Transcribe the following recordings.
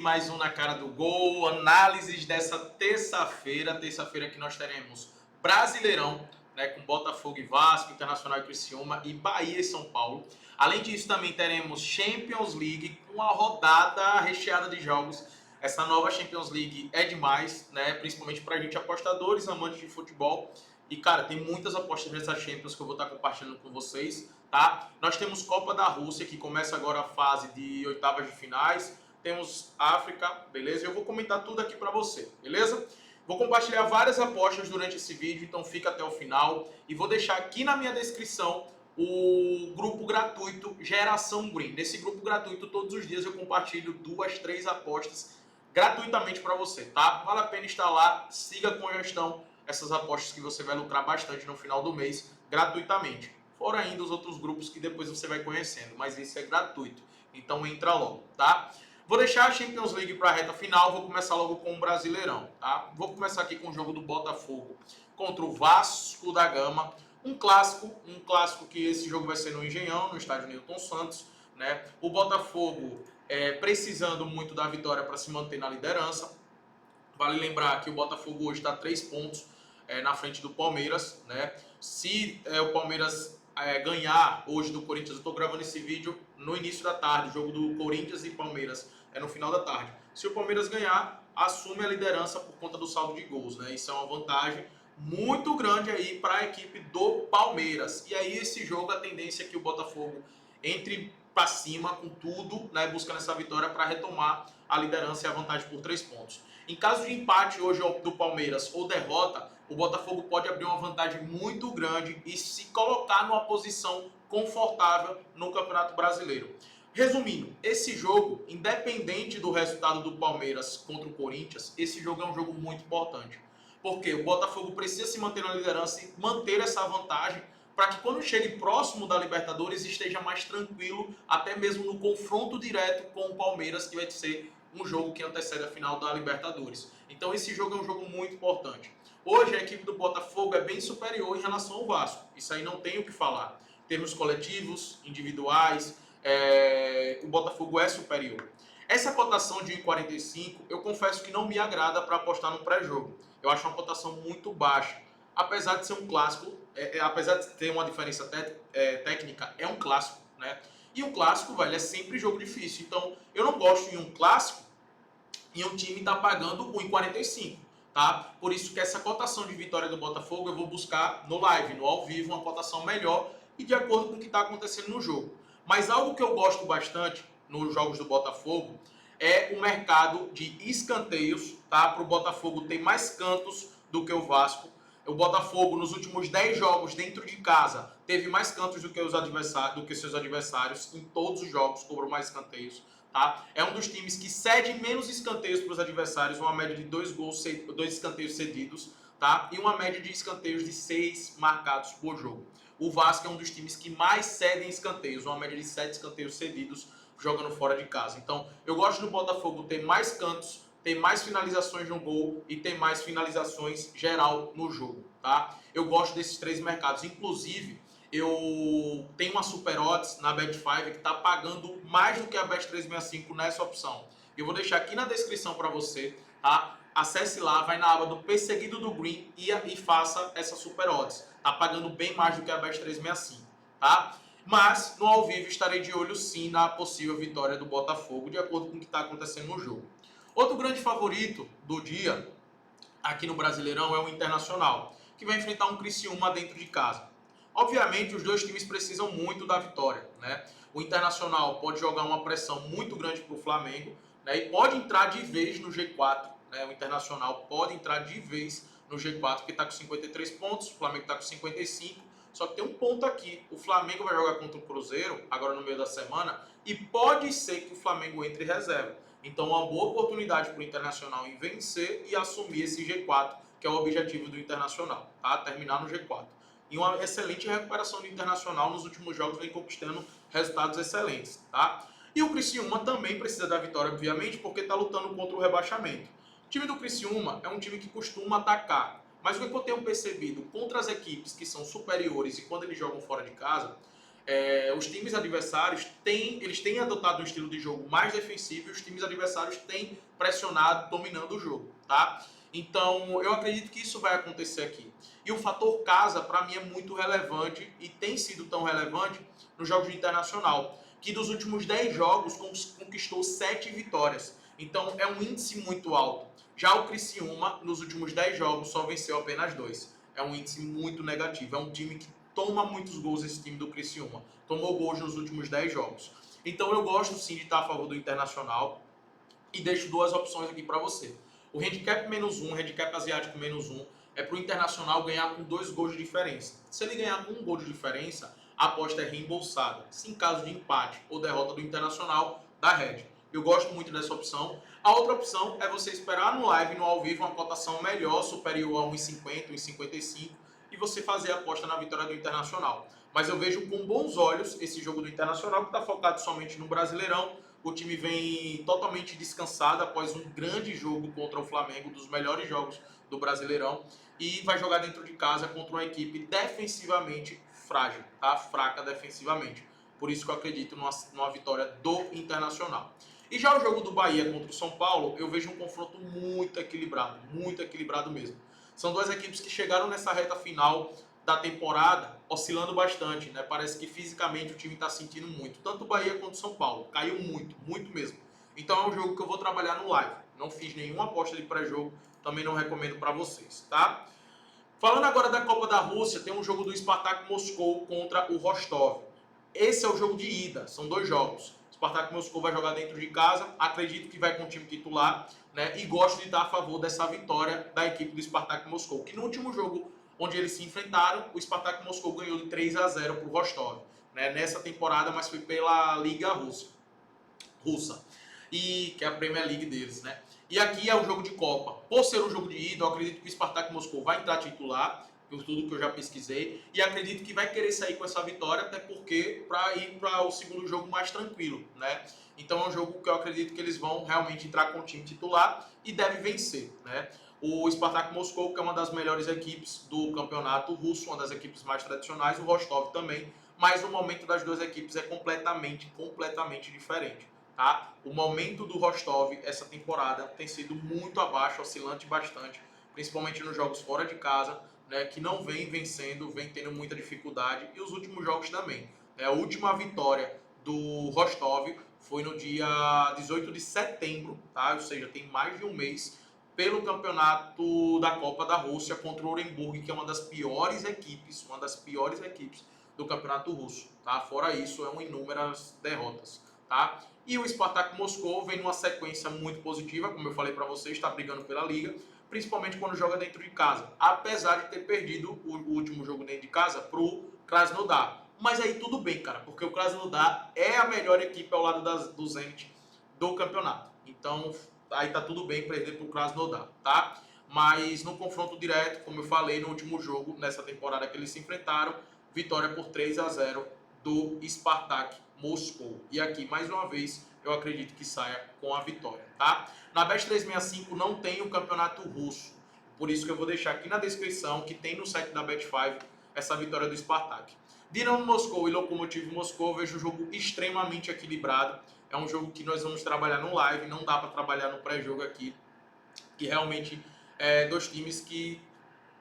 Mais um na cara do gol, análises dessa terça-feira que nós teremos Brasileirão, né, com Botafogo e Vasco, Internacional e Criciúma e Bahia e São Paulo. Além disso, também teremos Champions League com a rodada recheada de jogos. Essa nova Champions League é demais, né, principalmente pra gente apostadores, amantes de futebol. E, cara, tem muitas apostas nessa Champions que eu vou estar compartilhando com vocês, tá? Nós temos Copa da Rússia, que começa agora a fase de oitavas de finais. Temos África, beleza? Eu vou comentar tudo aqui para você, beleza? Vou compartilhar várias apostas durante esse vídeo, então fica até o final. E vou deixar aqui na minha descrição o grupo gratuito Geração Green. Nesse grupo gratuito, todos os dias eu compartilho 2, 3 apostas gratuitamente para você, tá? Vale a pena instalar, siga com gestão essas apostas que você vai lucrar bastante no final do mês, gratuitamente. Fora ainda os outros grupos que depois você vai conhecendo, mas esse é gratuito. Então entra logo, tá? Vou deixar a Champions League para a reta final, vou começar logo com o Brasileirão, tá? Vou começar aqui com o jogo do Botafogo contra o Vasco da Gama, um clássico que esse jogo vai ser no Engenhão, no estádio Newton Santos, né? O Botafogo precisando muito da vitória para se manter na liderança. Vale lembrar que o Botafogo hoje está 3 pontos na frente do Palmeiras, né? Se o Palmeiras ganhar hoje do Corinthians, eu estou gravando esse vídeo no início da tarde, o jogo do Corinthians e Palmeiras é no final da tarde. Se o Palmeiras ganhar, assume a liderança por conta do saldo de gols, né? Isso é uma vantagem muito grande aí para a equipe do Palmeiras. E aí esse jogo, a tendência é que o Botafogo entre para cima com tudo, né? Buscando essa vitória para retomar a liderança e a vantagem por 3 pontos. Em caso de empate hoje do Palmeiras ou derrota, o Botafogo pode abrir uma vantagem muito grande e se colocar numa posição confortável no Campeonato Brasileiro. Resumindo, esse jogo, independente do resultado do Palmeiras contra o Corinthians, esse jogo é um jogo muito importante. Porque o Botafogo precisa se manter na liderança e manter essa vantagem para que quando chegue próximo da Libertadores esteja mais tranquilo, até mesmo no confronto direto com o Palmeiras, que vai ser um jogo que antecede a final da Libertadores. Então esse jogo é um jogo muito importante. Hoje a equipe do Botafogo é bem superior em relação ao Vasco. Isso aí não tem o que falar. Termos coletivos, individuais, o Botafogo é superior. Essa cotação de 1,45 eu confesso que não me agrada para apostar no pré-jogo. Eu acho uma cotação muito baixa. Apesar de ser um clássico, apesar de ter uma diferença técnica, é um clássico, né? E um clássico, velho, é sempre jogo difícil. Então, eu não gosto em um clássico e um time tá pagando 1,45, tá? Por isso que essa cotação de vitória do Botafogo eu vou buscar no live, no ao vivo, uma cotação melhor e de acordo com o que está acontecendo no jogo. Mas algo que eu gosto bastante nos jogos do Botafogo é o mercado de escanteios, tá? Para o Botafogo ter mais cantos do que o Vasco. O Botafogo, nos últimos 10 jogos dentro de casa, teve mais cantos do que seus adversários. Em todos os jogos, cobrou mais escanteios. Tá? É um dos times que cede menos escanteios para os adversários, uma média de 2 escanteios cedidos, tá? E uma média de escanteios de 6 marcados por jogo. O Vasco é um dos times que mais cedem escanteios, uma média de 7 escanteios cedidos jogando fora de casa. Então, eu gosto do Botafogo ter mais cantos, ter mais finalizações no gol e ter mais finalizações geral no jogo, tá? Eu gosto desses 3 mercados. Inclusive, eu tenho uma super odds na Bet5 que está pagando mais do que a Bet365 nessa opção. Eu vou deixar aqui na descrição para você, tá? Acesse lá, vai na aba do Perseguido do Green e faça essa super odds. Tá pagando bem mais do que a Bet365, tá? Mas no ao vivo estarei de olho sim na possível vitória do Botafogo, de acordo com o que está acontecendo no jogo. Outro grande favorito do dia aqui no Brasileirão é o Internacional, que vai enfrentar um Criciúma dentro de casa. Obviamente, os dois times precisam muito da vitória, né? O Internacional pode jogar uma pressão muito grande para o Flamengo, né? E pode entrar de vez no G4, né? O Internacional pode entrar de vez no G4, que está com 53 pontos, o Flamengo está com 55. Só que tem um ponto aqui, o Flamengo vai jogar contra o Cruzeiro, agora no meio da semana, e pode ser que o Flamengo entre reserva. Então, uma boa oportunidade para o Internacional em vencer e assumir esse G4, que é o objetivo do Internacional, tá? Terminar no G4. E uma excelente recuperação do Internacional nos últimos jogos, vem conquistando resultados excelentes, tá? E o Criciúma também precisa da vitória, obviamente, porque está lutando contra o rebaixamento. O time do Criciúma é um time que costuma atacar, mas o que eu tenho percebido contra as equipes que são superiores e quando eles jogam fora de casa, Os times adversários têm adotado um estilo de jogo mais defensivo e os times adversários têm pressionado, dominando o jogo, tá? Então, eu acredito que isso vai acontecer aqui. E o fator casa, para mim, é muito relevante e tem sido tão relevante nos jogos de internacional, que dos últimos 10 jogos conquistou 7 vitórias. Então, é um índice muito alto. Já o Criciúma, nos últimos 10 jogos, só venceu apenas 2. É um índice muito negativo. É um time que toma muitos gols, esse time do Criciúma. Tomou gols nos últimos 10 jogos. Então, eu gosto sim de estar a favor do Internacional e deixo duas opções aqui para você. O handicap -1, handicap asiático -1, é para o Internacional ganhar com 2 gols de diferença. Se ele ganhar com 1 gol de diferença, a aposta é reembolsada. Se em caso de empate ou derrota do Internacional, dá red. Eu gosto muito dessa opção. A outra opção é você esperar no live, no ao vivo, uma cotação melhor, superior a 1,50, 1,55, e você fazer a aposta na vitória do Internacional. Mas eu vejo com bons olhos esse jogo do Internacional, que está focado somente no Brasileirão. O time vem totalmente descansado após um grande jogo contra o Flamengo, dos melhores jogos do Brasileirão, e vai jogar dentro de casa contra uma equipe defensivamente frágil, tá? Fraca defensivamente. Por isso que eu acredito numa vitória do Internacional. E já o jogo do Bahia contra o São Paulo, eu vejo um confronto muito equilibrado mesmo. São duas equipes que chegaram nessa reta final da temporada oscilando bastante, né? Parece que fisicamente o time está sentindo muito. Tanto o Bahia quanto o São Paulo. Caiu muito mesmo. Então é um jogo que eu vou trabalhar no live. Não fiz nenhuma aposta de pré-jogo, também não recomendo para vocês, tá? Falando agora da Copa da Rússia, tem um jogo do Spartak Moscou contra o Rostov. Esse é o jogo de ida, são 2 jogos. O Spartak Moscou vai jogar dentro de casa, acredito que vai com o time titular, né? E gosto de estar a favor dessa vitória da equipe do Spartak Moscou, que no último jogo onde eles se enfrentaram, o Spartak Moscou ganhou de 3-0 para o Rostov, né? Nessa temporada, mas foi pela Liga Russa, e que é a Premier League deles, né? E aqui é o jogo de Copa. Por ser um jogo de ida, eu acredito que o Spartak Moscou vai entrar titular, por tudo que eu já pesquisei, e acredito que vai querer sair com essa vitória, até porque para ir para o segundo jogo mais tranquilo, né? Então é um jogo que eu acredito que eles vão realmente entrar com o time titular e deve vencer, né? O Spartak Moscou, que é uma das melhores equipes do campeonato russo, uma das equipes mais tradicionais, o Rostov também, mas o momento das duas equipes é completamente diferente. Tá? O momento do Rostov essa temporada tem sido muito abaixo, oscilante bastante, principalmente nos jogos fora de casa, né, que não vem vencendo, vem tendo muita dificuldade, e os últimos jogos também. A última vitória do Rostov foi no dia 18 de setembro, tá? Ou seja, tem mais de um mês, pelo campeonato da Copa da Rússia contra o Orenburg, que é uma das piores equipes do campeonato russo. Tá? Fora isso, é inúmeras derrotas. Tá? E o Spartak Moscou vem numa sequência muito positiva, como eu falei para vocês, está brigando pela liga, principalmente quando joga dentro de casa, apesar de ter perdido o último jogo dentro de casa para o Krasnodar. Mas aí tudo bem, cara, porque o Krasnodar é a melhor equipe ao lado do Zenit do campeonato. Então, aí tá tudo bem perder para o Krasnodar, tá? Mas no confronto direto, como eu falei no último jogo, nessa temporada que eles se enfrentaram, vitória por 3-0 do Spartak Moscou. E aqui, mais uma vez, eu acredito que saia com a vitória, tá? Na Bet365 não tem o campeonato russo, por isso que eu vou deixar aqui na descrição, que tem no site da Bet5, essa vitória do Spartak. Dinamo Moscou e Lokomotiv Moscou, eu vejo um jogo extremamente equilibrado. É um jogo que nós vamos trabalhar no live, não dá para trabalhar no pré-jogo aqui, que realmente é 2 times que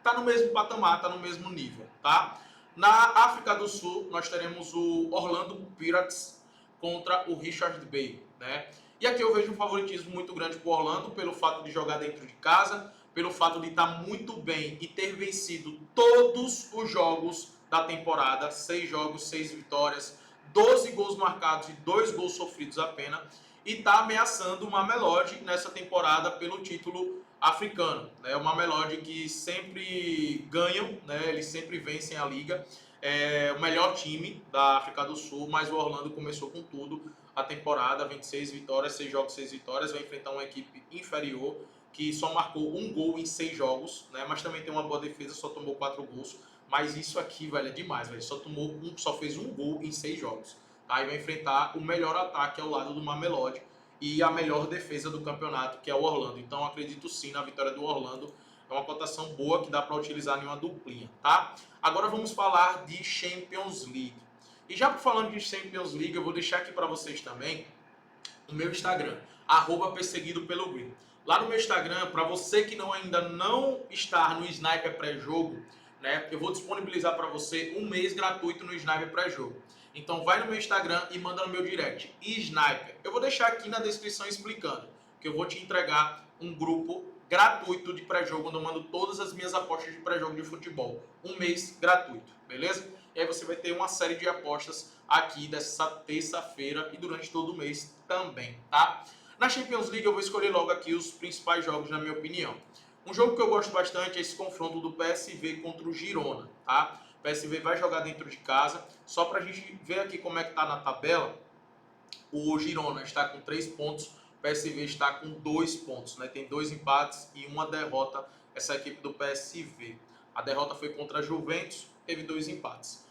tá no mesmo patamar, tá no mesmo nível, tá? Na África do Sul, nós teremos o Orlando Pirates contra o Richard Bay, né? E aqui eu vejo um favoritismo muito grande para o Orlando, pelo fato de jogar dentro de casa, pelo fato de estar muito bem e ter vencido todos os jogos da temporada, 6 jogos, 6 vitórias, 12 gols marcados e 2 gols sofridos apenas, e está ameaçando o Mamelodi nessa temporada pelo título africano, né? O Mamelodi que sempre ganham, né? Eles sempre vencem a liga, é o melhor time da África do Sul, mas o Orlando começou com tudo a temporada, 26 vitórias, 6 jogos, 6 vitórias, vai enfrentar uma equipe inferior que só marcou 1 gol em 6 jogos, né? Mas também tem uma boa defesa, só tomou 4 gols, mas isso aqui, velho, é demais, velho. Só fez 1 gol em 6 jogos, tá? E vai enfrentar o melhor ataque ao lado do Mamelodi e a melhor defesa do campeonato, que é o Orlando. Então, acredito sim na vitória do Orlando. É uma cotação boa que dá para utilizar em uma duplinha, tá? Agora vamos falar de Champions League. E já falando de Champions League, eu vou deixar aqui para vocês também o meu Instagram, @perseguido pelo Green. Lá no meu Instagram, para você que ainda não está no Sniper pré-jogo, né, eu vou disponibilizar para você um mês gratuito no Sniper pré-jogo. Então vai no meu Instagram e manda no meu direct, Sniper. Eu vou deixar aqui na descrição explicando que eu vou te entregar um grupo gratuito de pré-jogo, onde eu mando todas as minhas apostas de pré-jogo de futebol. Um mês gratuito, beleza? E aí você vai ter uma série de apostas aqui dessa terça-feira e durante todo o mês também, tá? Na Champions League eu vou escolher logo aqui os principais jogos, na minha opinião. Um jogo que eu gosto bastante é esse confronto do PSV contra o Girona, tá? O PSV vai jogar dentro de casa. Só para a gente ver aqui como é que tá na tabela, o Girona está com 3 pontos, o PSV está com 2 pontos, né? Tem 2 empates e uma derrota, essa equipe do PSV. A derrota foi contra a Juventus, teve 2 empates.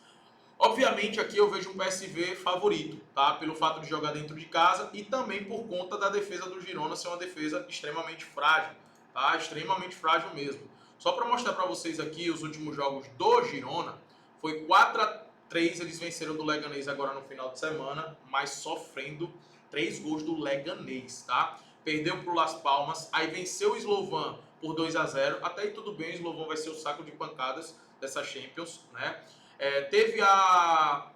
Obviamente aqui eu vejo um PSV favorito, tá? Pelo fato de jogar dentro de casa e também por conta da defesa do Girona ser uma defesa extremamente frágil, tá? Extremamente frágil mesmo. Só para mostrar para vocês aqui os últimos jogos do Girona, foi 4-3, eles venceram do Leganés agora no final de semana, mas sofrendo 3 gols do Leganés, tá? Perdeu para o Las Palmas, aí venceu o Slovan por 2-0, até aí tudo bem, o Slovan vai ser o saco de pancadas dessa Champions, né? Teve a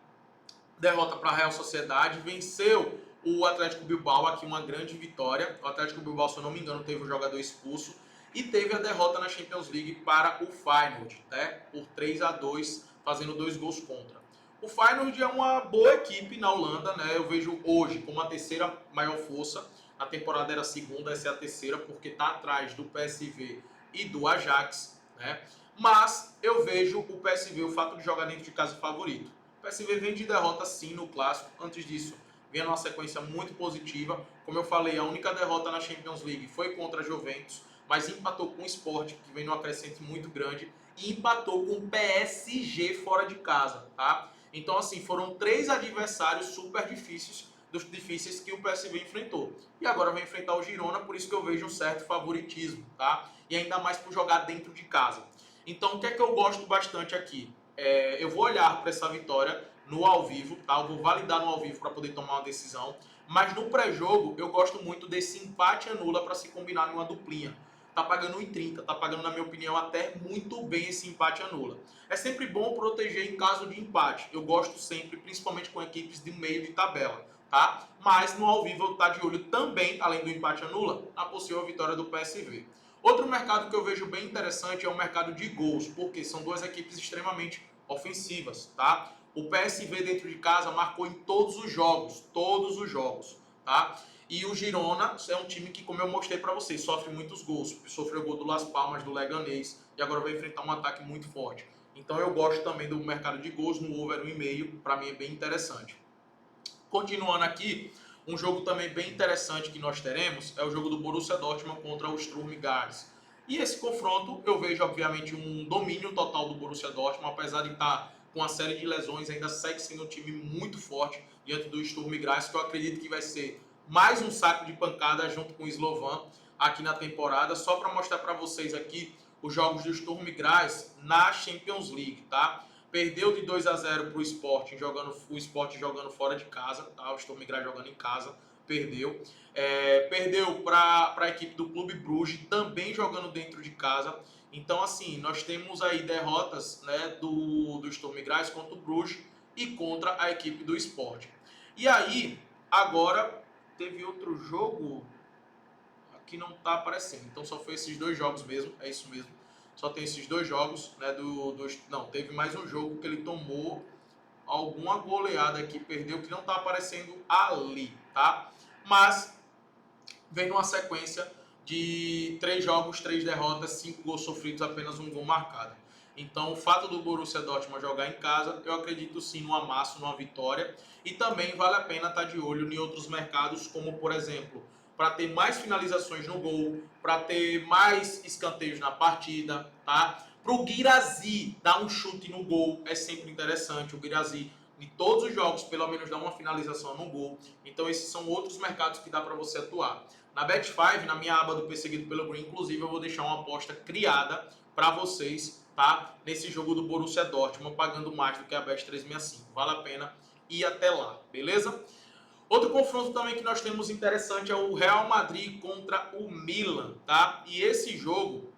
derrota para a Real Sociedade, venceu o Atlético Bilbao, aqui uma grande vitória. O Atlético Bilbao, se eu não me engano, teve um jogador expulso. E teve a derrota na Champions League para o Feyenoord, né? Por 3-2, fazendo 2 gols contra. O Feyenoord é uma boa equipe na Holanda, né? Eu vejo hoje como a terceira maior força. A temporada era a segunda, essa é a terceira, porque está atrás do PSV e do Ajax, né? Mas eu vejo o PSV, o fato de jogar dentro de casa, favorito. O PSV vem de derrota sim no Clássico. Antes disso, vem numa sequência muito positiva. Como eu falei, a única derrota na Champions League foi contra a Juventus, mas empatou com o Sport, que vem numa crescente muito grande, e empatou com o PSG fora de casa, tá? Então, assim, foram 3 adversários super difíceis, dos difíceis que o PSV enfrentou. E agora vai enfrentar o Girona, por isso que eu vejo um certo favoritismo, tá? E ainda mais por jogar dentro de casa. Então, o que é que eu gosto bastante aqui? Eu vou olhar para essa vitória no ao vivo, tá? Eu vou validar no ao vivo para poder tomar uma decisão. Mas no pré-jogo, eu gosto muito desse empate anula para se combinar numa duplinha. Tá pagando 1,30, tá pagando, na minha opinião, até muito bem esse empate anula. É sempre bom proteger em caso de empate. Eu gosto sempre, principalmente com equipes de meio de tabela, tá? Mas no ao vivo eu tá de olho também, além do empate anula, na possível vitória do PSV. Outro mercado que eu vejo bem interessante é o mercado de gols, porque são 2 equipes extremamente ofensivas, tá? O PSV dentro de casa marcou em todos os jogos, tá? E o Girona é um time que, como eu mostrei para vocês, sofre muitos gols. Sofreu gol do Las Palmas, do Leganés, e agora vai enfrentar um ataque muito forte. Então eu gosto também do mercado de gols no over 1,5, para mim é bem interessante. Continuando aqui, um jogo também bem interessante que nós teremos é o jogo do Borussia Dortmund contra o Sturm Graz. E esse confronto eu vejo, obviamente, um domínio total do Borussia Dortmund, apesar de estar com uma série de lesões, ainda segue sendo um time muito forte diante do Sturm Graz, que eu acredito que vai ser mais um saco de pancada junto com o Slovan aqui na temporada, só para mostrar para vocês aqui os jogos do Sturm Graz na Champions League, tá? Perdeu de 2-0 para o Sport jogando fora de casa, tá? O Sturm Graz jogando em casa, perdeu. Perdeu para a equipe do Clube Bruges, também jogando dentro de casa. Então, assim, nós temos aí derrotas, né, do Sturm Graz contra o Bruges e contra a equipe do Sport. E aí, agora, teve outro jogo, aqui não está aparecendo, então só foi esses 2 jogos mesmo, é isso mesmo. Só tem esses 2 jogos, né, não, teve mais um jogo que ele tomou alguma goleada aqui, perdeu, que não está aparecendo ali, tá? Mas vem numa sequência de 3 jogos, 3 derrotas, 5 gols sofridos, apenas 1 gol marcado. Então, o fato do Borussia Dortmund jogar em casa, eu acredito sim no amasso, numa vitória. E também vale a pena estar de olho em outros mercados, como por exemplo, para ter mais finalizações no gol, para ter mais escanteios na partida, tá? Para o Guirassy dar um chute no gol é sempre interessante. O Guirassy, em todos os jogos, pelo menos dá uma finalização no gol. Então, esses são outros mercados que dá para você atuar. Na Bet5, na minha aba do Perseguido pelo Green, inclusive, eu vou deixar uma aposta criada para vocês, tá? Nesse jogo do Borussia Dortmund, pagando mais do que a Bet365. Vale a pena ir até lá, beleza? Outro confronto também que nós temos interessante é o Real Madrid contra o Milan, tá? E esse jogo,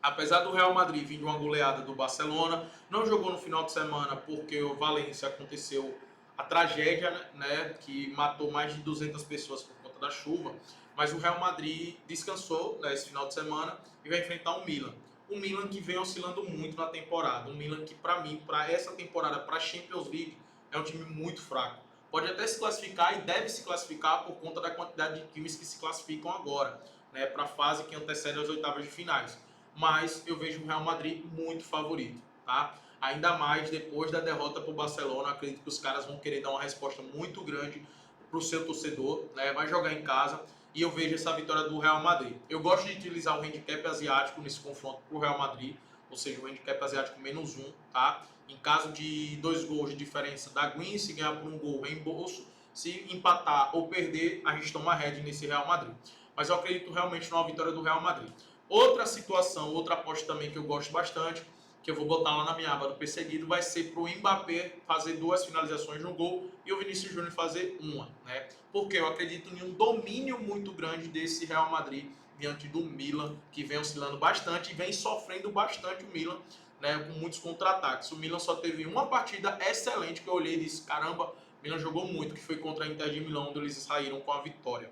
apesar do Real Madrid vir de uma goleada do Barcelona, não jogou no final de semana porque o Valência aconteceu a tragédia, né, que matou mais de 200 pessoas por conta da chuva, mas o Real Madrid descansou, né, esse final de semana e vai enfrentar o Milan. O Milan que vem oscilando muito na temporada, um Milan que para mim, para essa temporada, para a Champions League, é um time muito fraco. Pode até se classificar e deve se classificar por conta da quantidade de times que se classificam agora, né, para a fase que antecede as oitavas de finais. Mas eu vejo o Real Madrid muito favorito, tá? Ainda mais depois da derrota para o Barcelona, acredito que os caras vão querer dar uma resposta muito grande para o seu torcedor, né? Vai jogar em casa e eu vejo essa vitória do Real Madrid. Eu gosto de utilizar o handicap asiático nesse confronto para o Real Madrid, ou seja, o handicap asiático -1, tá? Em caso de 2 gols de diferença da Green, se ganhar por 1 gol, reembolso. Se empatar ou perder, a gente toma head nesse Real Madrid. Mas eu acredito realmente numa vitória do Real Madrid. Outra situação, outra aposta também que eu gosto bastante, que eu vou botar lá na minha aba do perseguido, vai ser para o Mbappé fazer 2 finalizações no gol e o Vinícius Júnior fazer 1, né? Porque eu acredito em um domínio muito grande desse Real Madrid diante do Milan, que vem oscilando bastante e vem sofrendo bastante o Milan, né, com muitos contra-ataques. O Milan só teve uma partida excelente que eu olhei e disse, caramba, o Milan jogou muito, que foi contra a Inter de Milão, onde eles saíram com a vitória.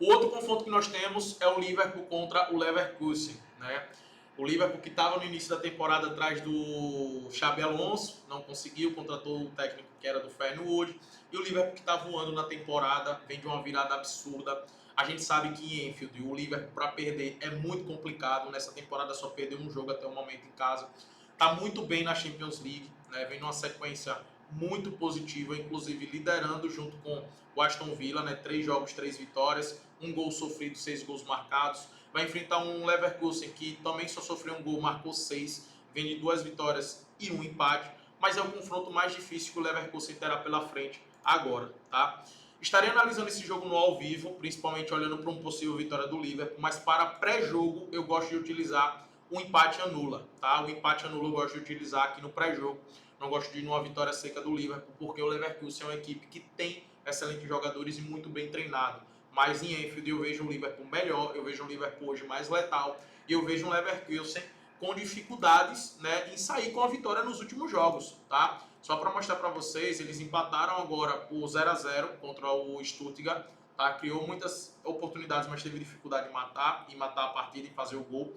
O outro confronto que nós temos é o Liverpool contra o Leverkusen, né? O Liverpool que estava no início da temporada atrás do Xabi Alonso, não conseguiu, contratou o técnico que era do Feyenoord, e o Liverpool que está voando na temporada, vem de uma virada absurda. A gente sabe que em Anfield o Liverpool para perder é muito complicado, nessa temporada só perdeu um jogo até o momento em casa. Está muito bem na Champions League, né? Vem numa sequência muito positiva, inclusive liderando junto com o Aston Villa, né? 3 jogos, 3 vitórias, 1 gol sofrido, 6 gols marcados. Vai enfrentar um Leverkusen que também só sofreu 1 gol, marcou 6, vem de 2 vitórias e 1 empate, mas é o confronto mais difícil que o Leverkusen terá pela frente agora, tá? Estarei analisando esse jogo no ao vivo, principalmente olhando para uma possível vitória do Liverpool, mas para pré-jogo eu gosto de utilizar o empate anula, tá? O empate anula eu gosto de utilizar aqui no pré-jogo. Não gosto de ir numa vitória seca do Liverpool, porque o Leverkusen é uma equipe que tem excelentes jogadores e muito bem treinado. Mas em Anfield eu vejo um Liverpool melhor, eu vejo um Liverpool hoje mais letal, e eu vejo um Leverkusen com dificuldades, né, em sair com a vitória nos últimos jogos, tá? Só para mostrar para vocês, eles empataram agora por 0-0 contra o Stuttgart, tá? Criou muitas oportunidades, mas teve dificuldade em matar a partida e fazer o gol.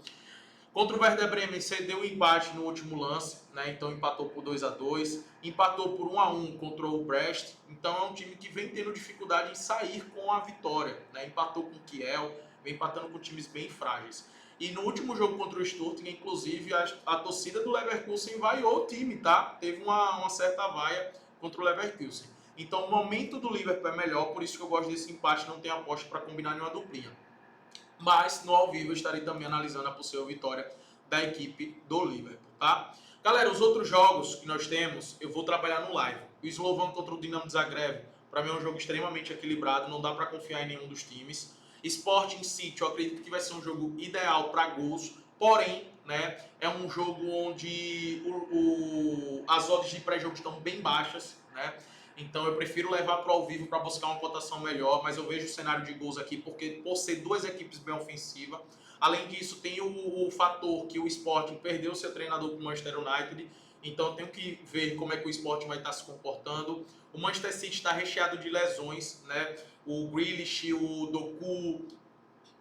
Contra o Werder Bremen cedeu o empate no último lance, né? Então empatou por 2-2, empatou por 1-1 contra o Brest. Então é um time que vem tendo dificuldade em sair com a vitória, né? Empatou com o Kiel, vem empatando com times bem frágeis. E no último jogo contra o Stuttgart, inclusive, a torcida do Leverkusen vaiou o time, tá? Teve uma certa vaia contra o Leverkusen. Então o momento do Liverpool é melhor, por isso que eu gosto desse empate, não tem aposta para combinar nenhuma duplinha. Mas no ao vivo eu estarei também analisando a possível vitória da equipe do Liverpool, tá? Galera, os outros jogos que nós temos, eu vou trabalhar no live. O Slovan contra o Dinamo Zagreb, para mim é um jogo extremamente equilibrado, não dá para confiar em nenhum dos times. Sporting City, eu acredito que vai ser um jogo ideal para gols, porém, né, é um jogo onde as odds de pré-jogo estão bem baixas, né? Então eu prefiro levar para o ao vivo para buscar uma cotação melhor, mas eu vejo o cenário de gols aqui porque por ser 2 equipes bem ofensivas. Além disso, tem o fator que o Sporting perdeu seu treinador para o Manchester United, então eu tenho que ver como é que o Sporting vai estar se comportando. O Manchester City está recheado de lesões, né? O Grealish, o Doku,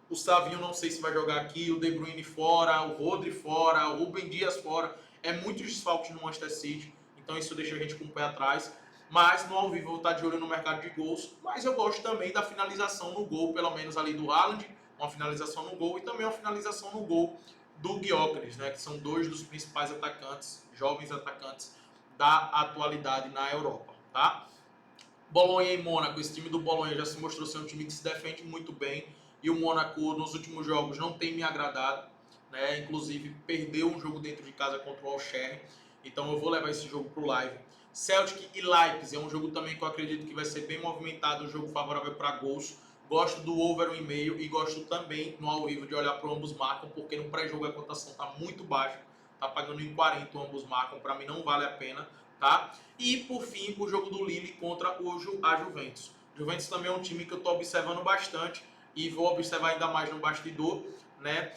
o Savinho não sei se vai jogar aqui, o De Bruyne fora, o Rodri fora, o Rúben Dias fora. É muitos desfalques no Manchester City, então isso deixa a gente com o pé atrás. Mas no ao vivo eu vou estar de olho no mercado de gols. Mas eu gosto também da finalização no gol, pelo menos ali do Haaland, uma finalização no gol e também uma finalização no gol do Gyökeres, né, que são 2 dos principais atacantes, jovens atacantes da atualidade na Europa, tá? Bolonha e Mônaco, esse time do Bolonha já se mostrou ser um time que se defende muito bem e o Mônaco nos últimos jogos não tem me agradado, né? Inclusive perdeu um jogo dentro de casa contra o Auxerre, então eu vou levar esse jogo para o live. Celtic e Leipzig é um jogo também que eu acredito que vai ser bem movimentado, um jogo favorável para gols. Gosto do over 1,5 e gosto também no ao vivo de olhar para ambos marcam, porque no pré-jogo a cotação está muito baixa, está pagando em 40 ambos marcam, para mim não vale a pena, tá? E por fim, o jogo do Lille contra a Juventus. Juventus também é um time que eu estou observando bastante e vou observar ainda mais no bastidor, né?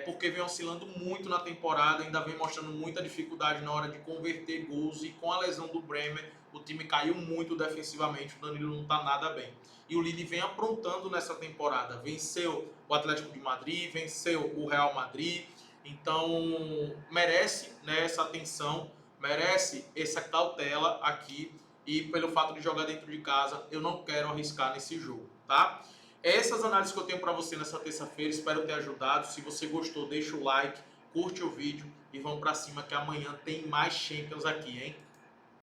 Porque vem oscilando muito na temporada, ainda vem mostrando muita dificuldade na hora de converter gols, e com a lesão do Bremer, o time caiu muito defensivamente, o Danilo não está nada bem. E o Lille vem aprontando nessa temporada, venceu o Atlético de Madrid, venceu o Real Madrid, então merece, né, essa atenção, merece essa cautela aqui, e pelo fato de jogar dentro de casa, eu não quero arriscar nesse jogo, tá? Essas análises que eu tenho para você nessa terça-feira, espero ter ajudado. Se você gostou, deixa o like, curte o vídeo e vamos para cima que amanhã tem mais Champions aqui, hein?